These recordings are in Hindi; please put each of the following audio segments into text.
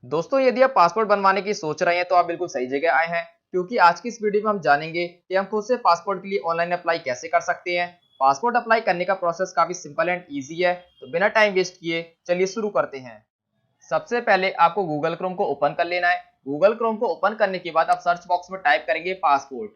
दोस्तों, यदि आप पासपोर्ट बनवाने की सोच रहे हैं तो आप बिल्कुल सही जगह आए हैं, क्योंकि आज की इस वीडियो में हम जानेंगे कि हम खुद से पासपोर्ट के लिए ऑनलाइन अप्लाई कैसे कर सकते हैं। पासपोर्ट अप्लाई करने का प्रोसेस काफी सिंपल एंड ईजी है, तो बिना टाइम वेस्ट किए चलिए शुरू करते हैं। सबसे पहले आपको गूगल क्रोम को ओपन कर लेना है। गूगल क्रोम को ओपन करने के बाद आप सर्च बॉक्स में टाइप करेंगे पासपोर्ट।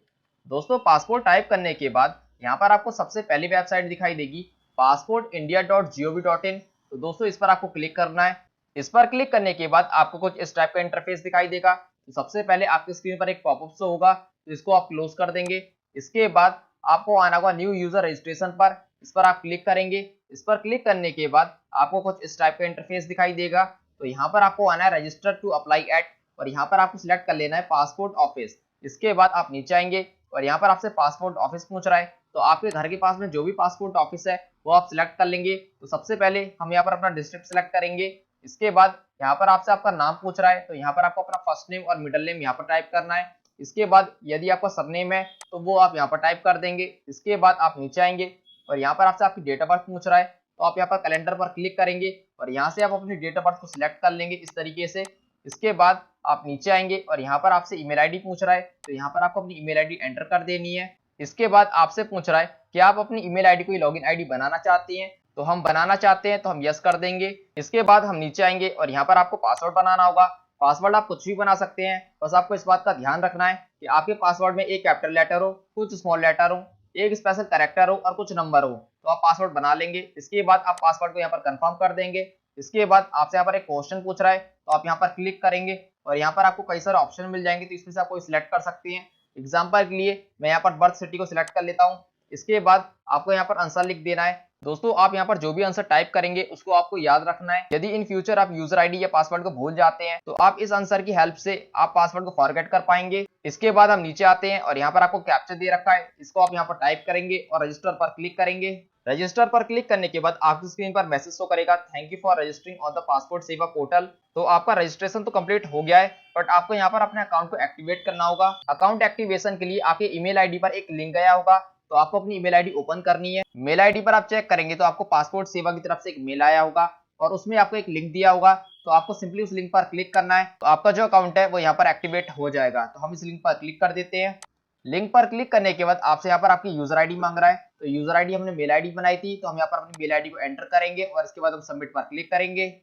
दोस्तों, पासपोर्ट टाइप करने के बाद यहाँ पर आपको सबसे पहली वेबसाइट दिखाई देगी, passportindia.gov.in। तो दोस्तों, इस पर आपको क्लिक करना है। इस पर क्लिक करने के बाद आपको कुछ इस टाइप का इंटरफेस दिखाई देगा। तो सबसे पहले आपकी स्क्रीन पर एक पॉपअप शो होगा, तो इसको आप क्लोज कर देंगे। इसके बाद आपको आना होगा न्यू यूजर रजिस्ट्रेशन पर। इस पर आप क्लिक करेंगे। इस पर क्लिक करने के बाद आपको कुछ इस टाइप का इंटरफेस दिखाई देगा। तो यहाँ पर आपको आना है रजिस्टर टू अप्लाई एट, और यहाँ पर आपको सिलेक्ट कर लेना है पासपोर्ट ऑफिस। इसके बाद आप नीचे आएंगे और यहाँ पर आपसे पासपोर्ट ऑफिस पूछ रहा है, तो आपके घर के पास में जो भी पासपोर्ट ऑफिस है वो आप सिलेक्ट कर लेंगे। तो सबसे पहले हम यहाँ पर अपना डिस्ट्रिक्ट सिलेक्ट करेंगे। इसके बाद यहाँ पर आपसे आपका नाम पूछ रहा है, तो यहाँ पर आपको अपना फर्स्ट नेम और मिडिल नेम यहाँ पर टाइप करना है। इसके बाद यदि आपका सरनेम है तो वो आप यहाँ पर टाइप कर देंगे। इसके बाद आप नीचे आएंगे और यहाँ पर आपसे आपकी डेट ऑफ बर्थ पूछ रहा है, तो आप यहाँ पर कैलेंडर पर क्लिक करेंगे और यहाँ से आप अपनी डेट ऑफ बर्थ को सिलेक्ट कर लेंगे इस तरीके से। इसके बाद आप नीचे आएंगे और यहाँ पर आपसे ईमेल आईडी पूछ रहा है, तो यहाँ पर आपको अपनी ईमेल आईडी एंटर कर देनी है। इसके बाद आपसे पूछ रहा है कि आप अपनी ईमेल आईडी को लॉगिन आईडी बनाना चाहते हैं, तो हम बनाना चाहते हैं तो हम यस कर देंगे। इसके बाद हम नीचे आएंगे और यहाँ पर आपको पासवर्ड बनाना होगा। पासवर्ड आप कुछ भी बना सकते हैं, बस आपको इस बात का ध्यान रखना है कि आपके पासवर्ड में एक कैपिटल लेटर हो, कुछ स्मॉल लेटर हो, एक स्पेशल कैरेक्टर हो और कुछ नंबर हो, तो आप पासवर्ड बना लेंगे। इसके बाद आप पासवर्ड को यहाँ पर कंफर्म कर देंगे। इसके बाद आपसे यहाँ पर एक क्वेश्चन पूछ रहा है, तो आप यहाँ पर क्लिक करेंगे और यहाँ पर आपको कई सारे ऑप्शन मिल जाएंगे, तो इसमें से आप कोई सिलेक्ट कर सकते हैं। एग्जाम्पल के लिए मैं यहाँ पर बर्थ सिटी को सिलेक्ट कर लेता हूँ। इसके बाद आपको यहाँ पर आंसर लिख देना है। दोस्तों, आप यहाँ पर जो भी आंसर टाइप करेंगे उसको आपको याद रखना है। यदि इन फ्यूचर आप यूजर आईडी या पासवर्ड को भूल जाते हैं तो आप इस आंसर की हेल्प से आप पासवर्ड को फॉरगेट कर पाएंगे। इसके बाद हम नीचे आते हैं और यहाँ पर आपको कैप्चा दे रखा है, इसको आप यहाँ पर टाइप करेंगे और रजिस्टर पर क्लिक करेंगे। रजिस्टर पर क्लिक करने के बाद आपकी स्क्रीन पर मैसेज शो करेगा, thank you for registering on the passport सेवा पोर्टल। तो आपका रजिस्ट्रेशन तो कंप्लीट हो गया है, बट आपको यहाँ पर अपने अकाउंट को एक्टिवेट करना होगा। अकाउंट एक्टिवेशन के लिए आपके ईमेल आईडी पर एक लिंक गया होगा, तो आपको अपनी ईमेल आईडी ओपन करनी है। मेल आईडी पर आप चेक करेंगे तो आपको पासपोर्ट सेवा की तरफ से एक मेल आया होगा और उसमें आपको एक लिंक दिया होगा, तो आपको सिंपली उस लिंक पर क्लिक करना है। तो आपका जो अकाउंट है वो यहाँ पर एक्टिवेट हो जाएगा। तो हम इस लिंक पर क्लिक कर देते हैं। लिंक पर क्लिक करने के बाद आपसे यहाँ पर आपकी यूजर आईडी मांग रहा है, तो यूजर आईडी हमने मेल आईडी बनाई थी, तो हम यहाँ पर अपनी मेल आईडी को एंटर करेंगे और इसके बाद हम सबमिट पर क्लिक करेंगे।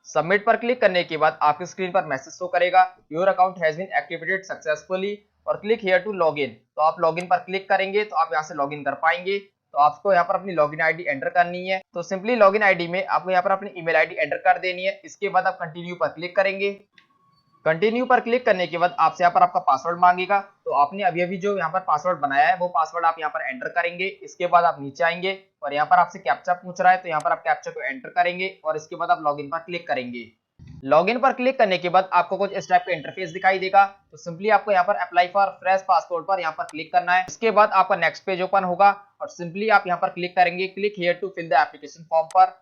सबमिट पर क्लिक करने के बाद आपकी स्क्रीन पर मैसेज शो करेगा, your account has been activated successfully और क्लिक हियर टू लॉगिन। तो आप लॉगिन पर क्लिक करेंगे तो आप यहाँ से लॉगिन कर पाएंगे। तो आपको यहाँ पर अपनी लॉगिन आईडी एंटर करनी है। तो सिंपली लॉगिन आईडी में आपको यहाँ पर अपनी ईमेल आईडी एंटर कर देनी है। इसके बाद आप कंटिन्यू पर क्लिक करेंगे। कंटिन्यू पर क्लिक करने के बाद आपसे यहाँ पर आपका पासवर्ड मांगेगा, तो आपने अभी अभी जो यहाँ पर पासवर्ड बनाया है वो पासवर्ड आप यहाँ पर एंटर करेंगे। इसके बाद आप नीचे आएंगे और यहाँ पर आपसे कैप्चा पूछ रहा है, तो यहाँ पर आप कैप्चा को एंटर करेंगे और इसके बाद आप लॉगिन पर क्लिक करेंगे। लॉगिन पर क्लिक करने के बाद आपको कुछ इस टाइप का इंटरफेस दिखाई देगा, तो सिंपली आपको यहाँ पर अप्लाई फॉर फ्रेश पासपोर्ट पर यहाँ पर क्लिक करना है। इसके बाद आपका नेक्स्ट पेज ओपन होगा और सिंपली आप यहाँ पर क्लिक करेंगे, click here to fill the application form पर।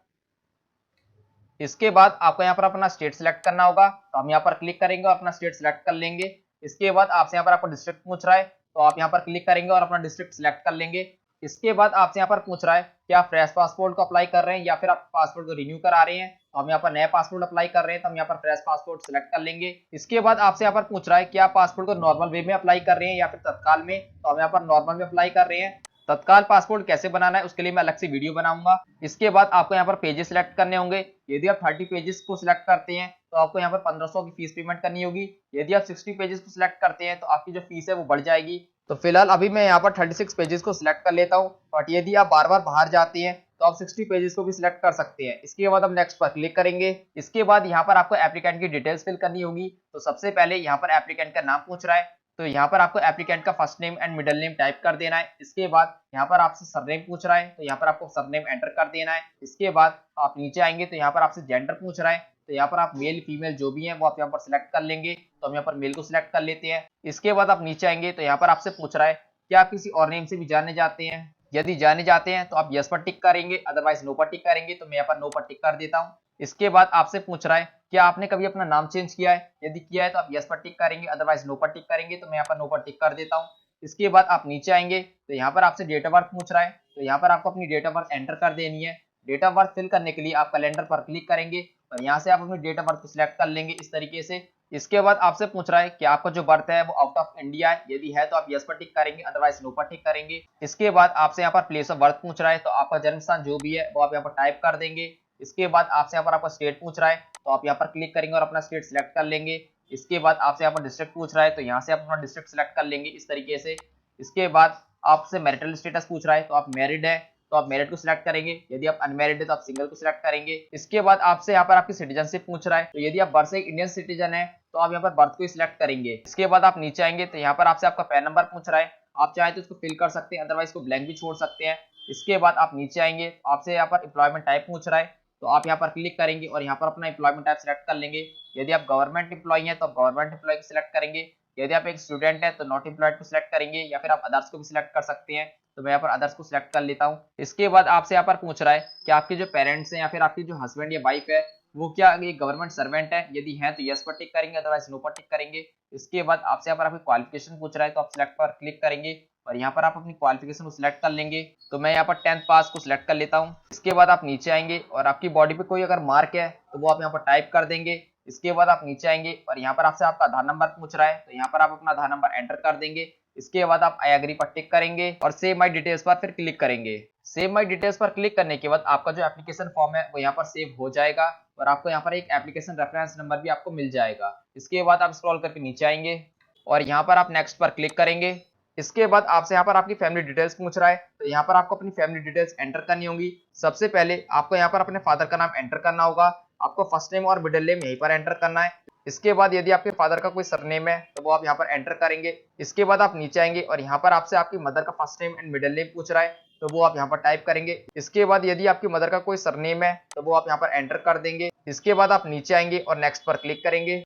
इसके बाद आपको यहाँ पर अपना स्टेट सिलेक्ट करना होगा, तो हम यहाँ पर क्लिक करेंगे और अपना स्टेट सिलेक्ट कर लेंगे। इसके बाद आपसे यहाँ पर आपको डिस्ट्रिक्ट पूछ रहा है, तो आप यहाँ पर क्लिक करेंगे और अपना डिस्ट्रिक्ट सिलेक्ट कर लेंगे। इसके बाद आपसे यहाँ पर पूछ रहा है कि आप फ्रेश पासपोर्ट को अप्लाई कर रहे हैं या फिर आप पासपोर्ट को रिन्यू करा रहे हैं, तो हम यहाँ पर नया पासपोर्ट अप्लाई कर रहे हैं, तो हम यहाँ पर फ्रेश पासपोर्ट सिलेक्ट कर लेंगे। इसके बाद आपसे यहाँ पर पूछ रहा है कि आप पासपोर्ट को नॉर्मल वे में अप्लाई कर रहे हैं या फिर तत्काल में, तो हम यहाँ पर नॉर्मल में अप्लाई कर रहे हैं। तत्काल पासपोर्ट कैसे बनाना है उसके लिए मैं अलग से वीडियो बनाऊंगा। इसके बाद आपको यहाँ पर पेजेस सिलेक्ट करने होंगे। यदि आप 30 पेजेस को सिलेक्ट करते हैं तो आपको यहाँ पर 1500 की फीस पेमेंट करनी होगी। यदि आप 60 पेजेस को सिलेक्ट करते हैं तो आपकी जो फीस है वो बढ़ जाएगी। तो फिलहाल अभी मैं यहाँ पर 36 पेजेस को सिलेक्ट कर लेता हूँ, बट यदि आप बार बार बाहर जाते हैं तो आप 60 पेजेस को भी सिलेक्ट कर सकते हैं। इसके बाद हम नेक्स्ट पर क्लिक करेंगे। इसके बाद यहाँ पर आपको एप्लीकेंट की डिटेल्स फिल करनी होगी। तो सबसे पहले यहाँ पर एप्लीकेंट का नाम पूछ रहा है, तो यहाँ पर आपको एप्लीकेंट का first name and middle name type कर देना है। इसके बाद यहाँ पर आपसे सरनेम पूछ रहा है, तो यहाँ पर आपको सरनेम एंटर कर देना है। इसके बाद आप नीचे आएंगे तो यहाँ पर आपसे जेंडर पूछ रहा है, तो यहाँ पर आप मेल फीमेल जो भी हैं वो आप यहाँ पर सिलेक्ट कर लेंगे। तो हम यहाँ पर मेल को सिलेक्ट कर लेते हैं। इसके बाद आप नीचे आएंगे तो यहाँ पर आपसे पूछ रहा है कि आप किसी और नेम से भी जाने जाते हैं। यदि जाने जाते हैं तो आप यस पर टिक करेंगे, अदरवाइज नो पर टिक करेंगे। तो मैं यहाँ पर नो पर टिक कर देता हूँ। इसके बाद आपसे पूछ रहा है क्या आपने कभी अपना नाम चेंज किया है, यदि किया है तो आप यस पर टिक करेंगे, अदरवाइज नो पर टिक करेंगे। तो मैं यहाँ पर नो पर टिक कर देता हूँ। इसके बाद आप नीचे आएंगे तो यहाँ पर आपसे डेट ऑफ बर्थ पूछ रहा है, तो यहाँ पर आपको अपनी डेट ऑफ बर्थ एंटर कर देनी है। डेट ऑफ बर्थ फिल करने के लिए आप कैलेंडर पर क्लिक करेंगे और यहाँ से आप अपनी डेट ऑफ बर्थ को सिलेक्ट कर लेंगे इस तरीके से। इसके बाद आपसे पूछ रहा है कि आपका जो बर्थ है वो आउट ऑफ इंडिया है, यदि है तो आप यस पर टिक करेंगे, अदरवाइज नो पर टिक करेंगे। इसके बाद आपसे यहाँ पर प्लेस ऑफ बर्थ पूछ रहा है, तो आपका जन्म स्थान जो भी है वो आप यहाँ पर टाइप कर देंगे। इसके बाद आपसे यहाँ पर आपका स्टेट पूछ रहा है, तो आप यहाँ पर क्लिक करेंगे और अपना स्टेट सिलेक्ट कर लेंगे। इसके बाद आपसे यहाँ पर डिस्ट्रिक्ट पूछ रहा है, तो यहाँ से आप अपना डिस्ट्रिक्ट सिलेक्ट कर लेंगे इस तरीके से। इसके बाद आपसे मैरिटल स्टेटस पूछ रहा है, तो आप मैरिड है तो आप मैरिड को सिलेक्ट करेंगे, यदि आप अनमैरिड है तो आप सिंगल को सिलेक्ट करेंगे। इसके बाद आपसे यहाँ पर आपकी सिटीजनशिप पूछ रहा है, तो यदि आप बर्थ से इंडियन सिटीजन है तो आप यहाँ पर बर्थ को सिलेक्ट करेंगे। इसके बाद आप नीचे आएंगे तो यहाँ पर आपसे आपका पैन नंबर पूछ रहा है, आप चाहे तो इसको फिल कर सकते हैं, अदरवाइज को ब्लैंक भी छोड़ सकते हैं। इसके बाद आप नीचे आएंगे, आपसे यहाँ पर एम्प्लॉयमेंट टाइप पूछ रहा है, तो आप यहाँ पर क्लिक करेंगे और यहाँ पर अपना एम्प्लॉयमेंट टाइप सिलेक्ट कर लेंगे। यदि आप गवर्नमेंट एम्प्लॉय है तो आप गवर्नमेंट एम्प्लॉय को सिलेक्ट करेंगे, यदि आप एक स्टूडेंट है तो नॉट एम्प्लॉयड को सिलेक्ट करेंगे, या फिर आप अदर्स को भी सिलेक्ट कर सकते हैं, तो मैं यहाँ पर अदर्स को सिलेक्ट कर लेता हूँ। इसके बाद आपसे यहाँ पर पूछ रहा है कि आपके जो पेरेंट्स हैं या फिर आपके जो हस्बैंड या वाइफ है वो क्या एक गवर्नमेंट सर्वेंट है, यदि है तो यस पर टिक करेंगे, अदरवाइज नो पर टिक करेंगे। इसके बाद आपसे यहाँ पर आपकी क्वालिफिकेशन पूछ रहा है, तो आप सिलेक्ट पर क्लिक करेंगे और यहाँ पर आप अपनी क्वालिफिकेशन को सिलेक्ट कर लेंगे, तो मैं यहाँ पर 10th पास को सिलेक्ट कर लेता हूँ। इसके बाद आप नीचे आएंगे और आपकी बॉडी पे कोई अगर मार्क है तो वो आप यहाँ पर टाइप कर देंगे। इसके बाद आप नीचे आएंगे और यहाँ पर आपसे आपका आधार नंबर पूछ रहा है, तो यहाँ पर आप अपना आधार नंबर एंटर कर देंगे। इसके बाद आप आई एग्री पर टिक करेंगे और सेव माई डिटेल्स पर फिर क्लिक करेंगे। सेव माई डिटेल्स पर क्लिक करने के बाद आपका जो एप्लीकेशन फॉर्म है वो यहाँ पर सेव हो जाएगा और आपको यहाँ पर एक एप्लीकेशन रेफरेंस नंबर भी आपको मिल जाएगा। इसके बाद आप स्क्रॉल करके नीचे आएंगे और यहाँ पर आप नेक्स्ट पर क्लिक करेंगे। इसके बाद आपसे यहाँ पर आपकी फैमिली डिटेल्स पूछ रहा है, तो यहाँ पर आपको अपनी फैमिली डिटेल्स एंटर करनी होगी। सबसे पहले आपको यहाँ पर अपने फादर का नाम एंटर करना होगा, आपको फर्स्ट नेम और मिडिल नेम यहीं पर एंटर करना है। इसके बाद यदि आपके फादर का कोई सरनेम है तो वो आप यहाँ पर एंटर करेंगे। इसके बाद आप नीचे आएंगे और यहाँ पर आपसे आपकी मदर का first name and middle name पूछ रहा है, तो वो आप यहाँ पर टाइप करेंगे। इसके बाद यदि आपकी मदर का कोई सरनेम है तो वो आप यहाँ पर एंटर कर देंगे। इसके बाद आप नीचे आएंगे और नेक्स्ट पर क्लिक करेंगे।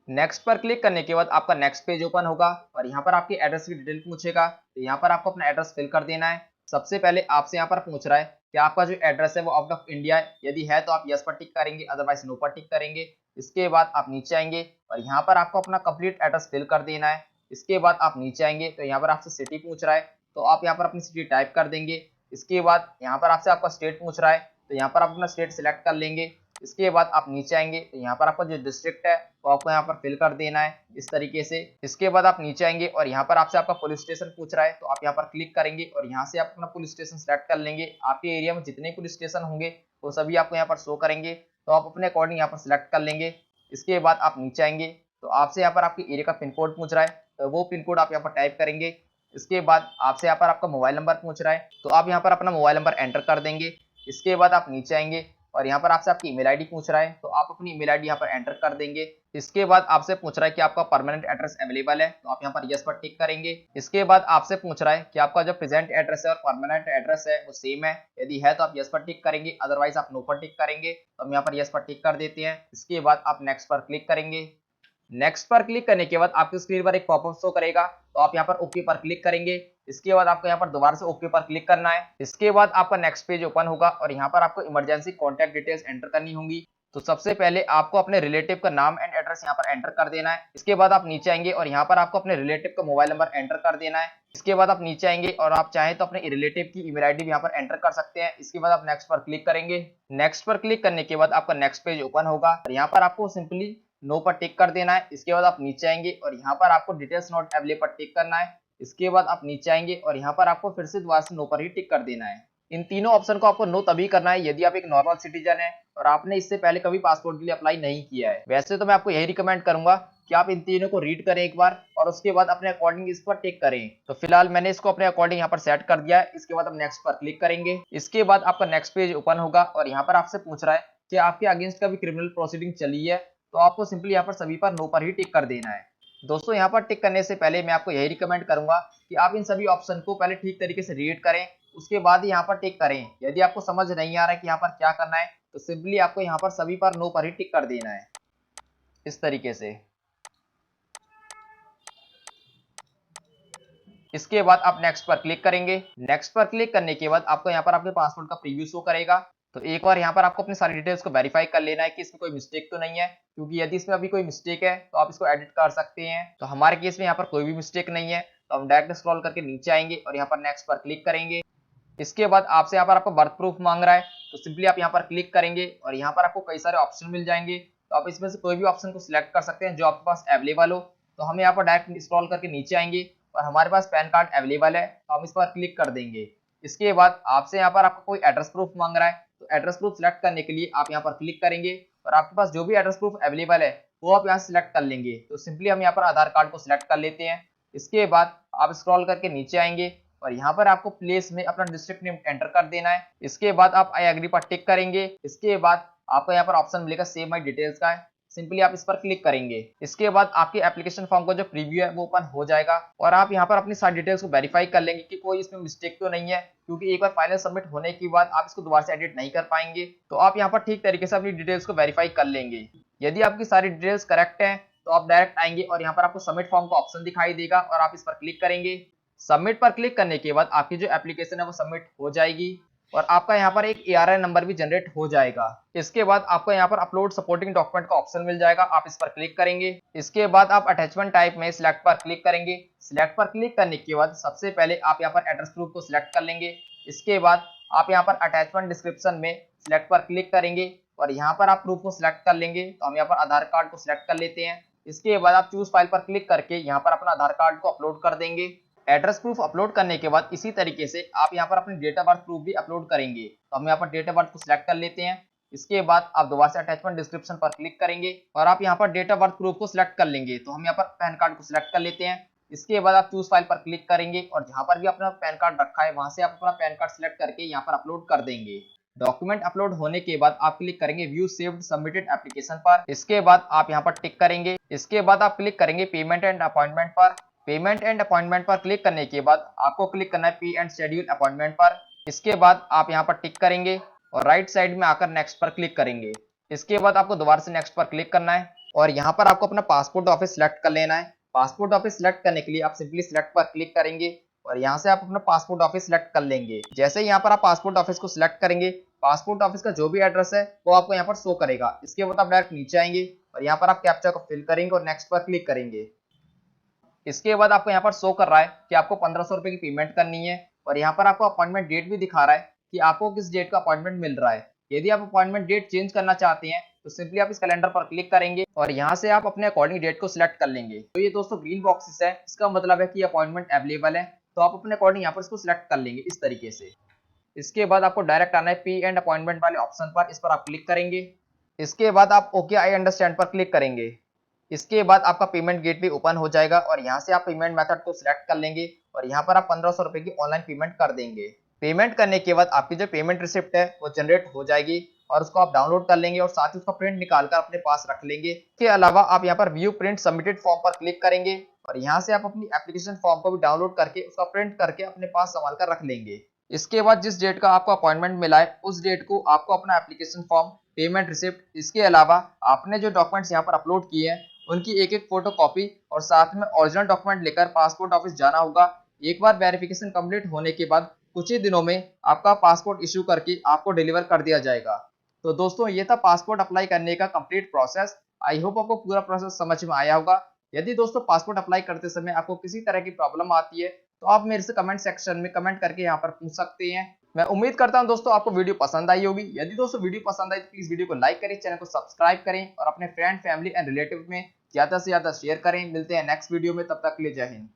नेक्स्ट पर क्लिक करने के बाद आपका नेक्स्ट पेज ओपन होगा और यहाँ पर आपकी एड्रेस की डिटेल पूछेगा, तो यहाँ पर आपको अपना एड्रेस फिल कर देना है। सबसे पहले आपसे यहाँ पर पूछ रहा है कि आपका जो एड्रेस है वो आउट ऑफ इंडिया है, यदि है तो आप यस पर टिक करेंगे, अदरवाइज नो पर टिक करेंगे। इसके बाद आप नीचे आएंगे और यहाँ पर आपको अपना कंप्लीट एड्रेस फिल कर देना है। इसके बाद आप नीचे आएंगे तो यहाँ पर आपसे सिटी पूछ रहा है, तो आप यहाँ पर अपनी सिटी टाइप कर देंगे। इसके बाद यहाँ पर आपसे आपका स्टेट पूछ रहा है, तो यहाँ पर आप अपना स्टेट सिलेक्ट कर लेंगे। इसके बाद आप नीचे आएंगे तो यहाँ पर आपका जो डिस्ट्रिक्ट है वो आपको यहाँ पर फिल कर देना है इस तरीके से। इसके बाद आप नीचे आएंगे और यहाँ पर आपसे आपका पुलिस स्टेशन पूछ रहा है, तो आप यहाँ पर क्लिक करेंगे और यहाँ से आप अपना पुलिस स्टेशन सेलेक्ट कर लेंगे। आपके एरिया में जितने पुलिस स्टेशन होंगे वो सभी आपको यहाँ पर शो करेंगे, तो आप अपने अकॉर्डिंग यहाँ पर सिलेक्ट कर लेंगे। इसके बाद आप नीचे आएंगे तो आपसे यहाँ पर आपके एरिया का पिन कोड पूछ रहा है, तो वो पिन कोड आप यहाँ पर टाइप करेंगे। इसके बाद आपसे यहाँ पर आपका मोबाइल नंबर पूछ रहा है, तो आप यहाँ पर अपना मोबाइल नंबर एंटर कर देंगे। इसके बाद आप नीचे आएंगे और यहाँ पर आपसे आपकी ईमेल आईडी पूछ रहा है, तो आप अपनी ईमेल आईडी यहाँ पर एंटर कर देंगे। इसके बाद आपसे पूछ रहा है कि आपका परमानेंट एड्रेस अवेलेबल है, तो आप यहाँ पर यस पर टिक करेंगे। इसके बाद आपसे पूछ रहा है कि आपका जो प्रेजेंट एड्रेस है और परमानेंट एड्रेस है वो सेम है, यदि है तो आप यस पर टिक करेंगे, अदरवाइज आप नो पर टिक करेंगे, तो हम यहाँ पर यस पर टिक कर देते हैं। इसके बाद आप नेक्स्ट पर क्लिक करेंगे। नेक्स्ट पर क्लिक करने के बाद आपकी स्क्रीन पर एक पॉपअप शो करेगा, तो आप यहाँ पर ओके पर क्लिक करेंगे। इसके बाद आपको यहाँ पर दोबारा से ओके पर क्लिक करना है। इसके बाद आपका नेक्स्ट पेज ओपन होगा और यहाँ पर आपको इमरजेंसी कॉन्टैक्ट डिटेल्स एंटर करनी होंगी। तो सबसे पहले आपको अपने रिलेटिव का नाम एंड एड्रेस यहाँ पर एंटर कर देना है। इसके बाद आप नीचे आएंगे और यहाँ पर आपको अपने रिलेटिव का मोबाइल नंबर एंटर कर देना है। इसके बाद आप नीचे आएंगे और आप चाहें तो अपने रिलेटिव की ईमेल आईडी भी यहाँ पर एंटर कर सकते हैं। इसके बाद आप नेक्स्ट पर क्लिक करेंगे। नेक्स्ट पर क्लिक करने के बाद आपका नेक्स्ट पेज ओपन होगा और यहाँ पर आपको सिंपली नो पर टिक कर देना है। इसके बाद आप नीचे आएंगे और यहाँ पर आपको डिटेल्स नॉट अवेलेबल पर टिक करना है। इसके बाद आप नीचे आएंगे और यहाँ पर आपको फिर से दोबारा से नो पर ही टिक कर देना है। इन तीनों ऑप्शन को आपको नो तभी करना है यदि आप एक नॉर्मल सिटीजन है और आपने इससे पहले कभी पासपोर्ट के लिए अप्लाई नहीं किया है। वैसे तो मैं आपको यही रिकमेंड करूंगा कि आप इन तीनों को रीड करें एक बार और उसके बाद अपने अकॉर्डिंग इस पर टिक करें। तो फिलहाल मैंने इसको अपने अकॉर्डिंग यहाँ पर सेट कर दिया है। इसके बाद हम नेक्स्ट पर क्लिक करेंगे। इसके बाद आपका नेक्स्ट पेज ओपन होगा और यहाँ पर आपसे पूछ रहा है कि आपके अगेंस्ट का भी क्रिमिनल प्रोसीडिंग चली है, तो आपको सिंपली यहाँ पर सभी पर नो पर ही टिक कर देना है। दोस्तों यहाँ पर टिक करने से पहले मैं आपको यही रिकमेंड करूंगा कि आप इन सभी ऑप्शन को पहले ठीक तरीके से रीड करें, उसके बाद ही यहाँ पर टिक करें। यदि आपको समझ नहीं आ रहा है कि यहाँ पर क्या करना है तो सिंपली आपको यहाँ पर सभी पर नो पर ही टिक कर देना है इस तरीके से। इसके बाद आप नेक्स्ट पर क्लिक करेंगे। नेक्स्ट पर क्लिक करने के बाद आपको यहाँ पर आपके पासपोर्ट का प्रीव्यू शो करेगा। तो एक बार यहाँ पर आपको अपनी सारी डिटेल्स को वेरीफाई कर लेना है कि इसमें कोई मिस्टेक तो नहीं है, क्योंकि यदि इसमें अभी कोई मिस्टेक है तो आप इसको एडिट कर सकते हैं। तो हमारे केस में यहाँ पर कोई भी मिस्टेक नहीं है, तो हम डायरेक्ट स्क्रॉल करके नीचे आएंगे और यहाँ पर नेक्स्ट पर क्लिक करेंगे। इसके बाद आपसे यहाँ पर आपको बर्थ प्रूफ मांग रहा है, तो सिंपली आप यहाँ पर क्लिक करेंगे और यहाँ पर आपको कई सारे ऑप्शन मिल जाएंगे। तो आप इसमें से कोई भी ऑप्शन को सिलेक्ट कर सकते हैं जो आपके पास अवेलेबल हो। तो हम यहाँ पर डायरेक्ट स्क्रॉल करके नीचे आएंगे और हमारे पास पैन कार्ड अवेलेबल है, तो हम इस पर क्लिक कर देंगे। इसके बाद आपसे यहाँ पर आपको कोई एड्रेस प्रूफ मांग रहा है, तो एड्रेस प्रूफ सिलेक्ट करने के लिए आप यहाँ पर क्लिक करेंगे और आपके पास जो भी एड्रेस प्रूफ अवेलेबल है वो आप यहाँ सिलेक्ट कर लेंगे। तो सिंपली हम यहाँ पर आधार कार्ड को सिलेक्ट कर लेते हैं। इसके बाद आप स्क्रॉल करके नीचे आएंगे और यहाँ पर आपको प्लेस में अपना डिस्ट्रिक्ट नेम एंटर कर देना है। इसके बाद आप आई एग्री पर टिक करेंगे। इसके बाद आपको यहाँ पर ऑप्शन मिलेगा सेव माई डिटेल्स का, सिंपली आप इस पर क्लिक करेंगे। इसके बाद आपके एप्लीकेशन फॉर्म का जो प्रीव्यू है वो ओपन हो जाएगा और आप यहाँ पर अपनी सारी डिटेल्स को वेरीफाई कर लेंगे कि कोई इसमें मिस्टेक तो नहीं है, क्योंकि एक बार फाइनल सबमिट होने के बाद आप इसको दोबारा से एडिट नहीं कर पाएंगे। तो आप यहाँ पर ठीक तरीके से अपनी डिटेल्स को वेरीफाई कर लेंगे। यदि आपकी सारी डिटेल्स करेक्ट है तो आप डायरेक्ट आएंगे और यहाँ पर आपको सबमिट फॉर्म का ऑप्शन दिखाई देगा और आप इस पर क्लिक करेंगे। सबमिट पर क्लिक करने के बाद आपकी जो एप्लीकेशन है वो सबमिट हो जाएगी और आपका यहाँ पर एक ARI नंबर भी जनरेट हो जाएगा। इसके बाद आपको यहाँ पर अपलोड सपोर्टिंग डॉक्यूमेंट का ऑप्शन मिल जाएगा, आप इस पर क्लिक करेंगे। इसके बाद आप अटैचमेंट टाइप में सिलेक्ट पर क्लिक करेंगे। सिलेक्ट पर क्लिक करने के बाद सबसे पहले आप यहाँ पर एड्रेस प्रूफ को सिलेक्ट कर लेंगे। इसके बाद आप यहाँ पर अटैचमेंट डिस्क्रिप्शन में सिलेक्ट पर क्लिक करेंगे और यहाँ पर आप प्रूफ को सिलेक्ट कर लेंगे। तो हम यहाँ पर आधार कार्ड को सिलेक्ट कर लेते हैं। इसके बाद आप चूज फाइल पर क्लिक करके यहाँ पर अपना आधार कार्ड को अपलोड कर देंगे। एड्रेस प्रूफ अपलोड करने के बाद इसी तरीके से आप यहाँ पर अपनी डेट ऑफ बर्थ प्रूफ भी अपलोड करेंगे। तो हम यहाँ पर डेट ऑफ बर्थ को सिलेक्ट कर लेते हैं। इसके बाद आप दोबारा से अटैचमेंट डिस्क्रिप्शन पर क्लिक करेंगे और आप यहाँ पर डेट ऑफ बर्थ प्रूफ को सिलेक्ट कर लेंगे। तो हम यहाँ पर पैन कार्ड को सिलेक्ट कर लेते हैं। इसके बाद आप चूज फाइल पर क्लिक करेंगे और जहां पर भी अपना पैन कार्ड रखा है वहां से आप अपना पैन कार्ड सिलेक्ट करके यहाँ पर अपलोड कर देंगे। डॉक्यूमेंट अपलोड होने के बाद आप क्लिक करेंगे व्यू सेव्ड सबमिटेड एप्लीकेशन पर। इसके बाद आप यहाँ पर टिक करेंगे। इसके बाद आप क्लिक करेंगे पेमेंट एंड अपॉइंटमेंट पर। पेमेंट एंड अपॉइंटमेंट पर क्लिक करने के बाद आपको क्लिक करना है पे एंड शेड्यूल अपॉइंटमेंट पर। इसके बाद आप यहाँ पर टिक करेंगे और राइट साइड में आकर नेक्स्ट पर क्लिक करेंगे। इसके बाद आपको दोबारा से नेक्स्ट पर क्लिक करना है और यहाँ पर आपको अपना पासपोर्ट ऑफिस सिलेक्ट कर लेना है। पासपोर्ट ऑफिस सिलेक्ट करने के लिए आप सिंपली सिलेक्ट पर क्लिक करेंगे और यहाँ से आप अपना पासपोर्ट ऑफिस सिलेक्ट कर लेंगे। जैसे ही यहाँ पर आप पासपोर्ट ऑफिस को सिलेक्ट करेंगे, पासपोर्ट ऑफिस का जो भी एड्रेस है वो आपको यहाँ पर शो करेगा। इसके बाद आप डायरेक्ट नीचे आएंगे और यहाँ पर आप कैप्चा को फिल करेंगे और नेक्स्ट पर क्लिक करेंगे। इसके बाद आपको यहाँ पर शो कर रहा है कि आपको 1500 रुपए की पेमेंट करनी है और यहाँ पर आपको अपॉइंटमेंट डेट भी दिखा रहा है कि आपको किस डेट का अपॉइंटमेंट मिल रहा है। यदि आप अपॉइंटमेंट डेट चेंज करना चाहते हैं तो सिंपली आप इस कैलेंडर पर क्लिक करेंगे और यहाँ से आप अपने अकॉर्डिंग डेट को सिलेक्ट कर लेंगे। तो ये दोस्तों ग्रीन बॉक्सेस है, इसका मतलब है कि अपॉइंटमेंट अवेलेबल है, तो आप अपने अकॉर्डिंग यहाँ पर इसको सिलेक्ट कर लेंगे इस तरीके से। इसके बाद आपको डायरेक्ट आना है पे एंड अपॉइंटमेंट वाले ऑप्शन पर, इस पर आप क्लिक करेंगे। इसके बाद आप ओके आई अंडरस्टैंड पर क्लिक करेंगे। इसके बाद आपका पेमेंट गेटवे ओपन हो जाएगा और यहाँ से आप पेमेंट मेथड को सिलेक्ट कर लेंगे और यहाँ पर आप 1500 रुपए की ऑनलाइन पेमेंट कर देंगे। पेमेंट करने के बाद आपकी जो पेमेंट रिसिप्ट है वो जनरेट हो जाएगी और उसको आप डाउनलोड कर लेंगे और साथ ही उसका प्रिंट निकालकर अपने पास रख लेंगे। इसके अलावा आप यहाँ पर व्यू प्रिंट सबमिटेड फॉर्म पर क्लिक करेंगे और यहाँ से आप अपनी एप्लीकेशन फॉर्म को भी डाउनलोड करके उसका प्रिंट करके अपने पास संभाल कर रख लेंगे। इसके बाद जिस डेट का आपको अपॉइंटमेंट मिला है उस डेट को आपको अपना एप्लीकेशन फॉर्म, पेमेंट रिसिप्ट, इसके अलावा आपने जो डॉक्यूमेंट्स यहाँ पर अपलोड किए हैं उनकी एक एक फोटो कॉपी और साथ में ओरिजिनल डॉक्यूमेंट लेकर पासपोर्ट ऑफिस जाना होगा। एक बार वेरिफिकेशन कंप्लीट होने के बाद कुछ ही दिनों में आपका पासपोर्ट इशू करके आपको डिलीवर कर दिया जाएगा। तो दोस्तों ये था पासपोर्ट अप्लाई करने का कंप्लीट प्रोसेस। आई होप आपको पूरा प्रोसेस समझ में आया होगा। यदि दोस्तों पासपोर्ट अप्लाई करते समय आपको किसी तरह की प्रॉब्लम आती है तो आप मेरे से कमेंट सेक्शन में कमेंट करके यहाँ पर पूछ सकते हैं। मैं उम्मीद करता हूँ दोस्तों आपको वीडियो पसंद आई होगी। यदि दोस्तों वीडियो पसंद आई तो प्लीज वीडियो को लाइक करें, चैनल को सब्सक्राइब करें और अपने फ्रेंड, फैमिली एंड रिलेटिव में ज्यादा से ज्यादा शेयर करें। मिलते हैं नेक्स्ट वीडियो में, तब तक के लिए जय हिंद।